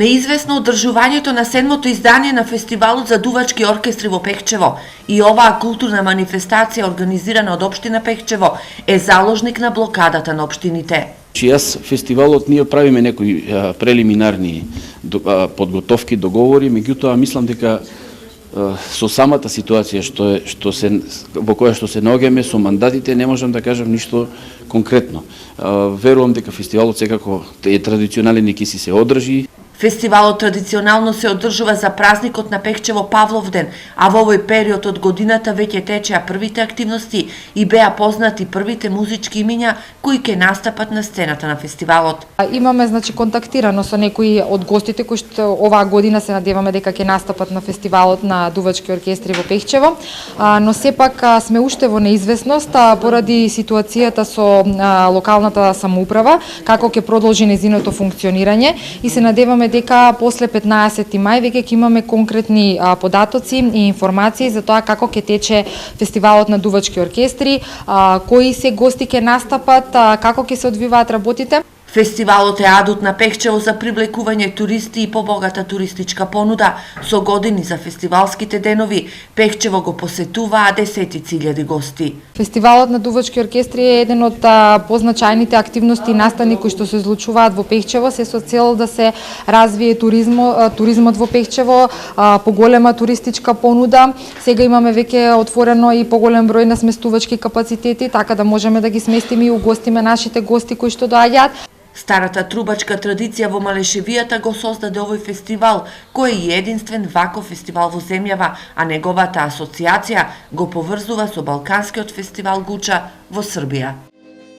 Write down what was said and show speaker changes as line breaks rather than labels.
Неизвестно одржувањето на 7-то издание на Фестивалот за дувачки оркестри во Пехчево и оваа културна манифестација организирана од општина Пехчево е заложник на блокадата на општините.
Јас фестивалот ние правиме некои прелиминарни подготовки, договори, меѓутоа мислам дека со самата ситуација во која што се наоѓаме со мандатите не можам да кажам ништо конкретно. Верувам дека фестивалот секако е традиционален и ќе си се одржи.
Фестивалот традиционално се одржува за празникот на Пехчево Павловден, а во овој период од годината веќе течеа првите активности и беа познати првите музички имиња кои ќе настапат на сцената на фестивалот.
Имаме контактирано со некои од гостите кои што оваа година се надеваме дека ќе настапат на фестивалот на дувачки оркестри во Пехчево, но сепак сме уште во неизвестност поради ситуацијата со локалната самоуправа, како ќе продолжи нејзиното функционирање и се надеваме дека после 15 мај веќе ќе имаме конкретни податоци и информации за тоа како ќе тече фестивалот на дувачки оркестри, кои се гости ќе настапат, како ќе се одвиваат работите.
Фестивалот е адут на Пехчево за привлекување туристи и побогата туристичка понуда. Со години за фестивалските денови Пехчево го посетуваа десетици илјади гости.
Фестивалот на дувачки оркестри е еден од позначајните активности и настани кои што се излучуваат во Пехчево, се со цел да се развие туризмот во Пехчево, поголема туристичка понуда. Сега имаме веќе отворено и поголем број на сместувачки капацитети, така да можеме да ги сместиме и угостиме нашите гости кои што доаѓаат.
Старата трубачка традиција во Малешевијата го создаде овој фестивал, кој е единствен ваков фестивал во земјава, а неговата асоциација го поврзува со Балканскиот фестивал Гуча во Србија.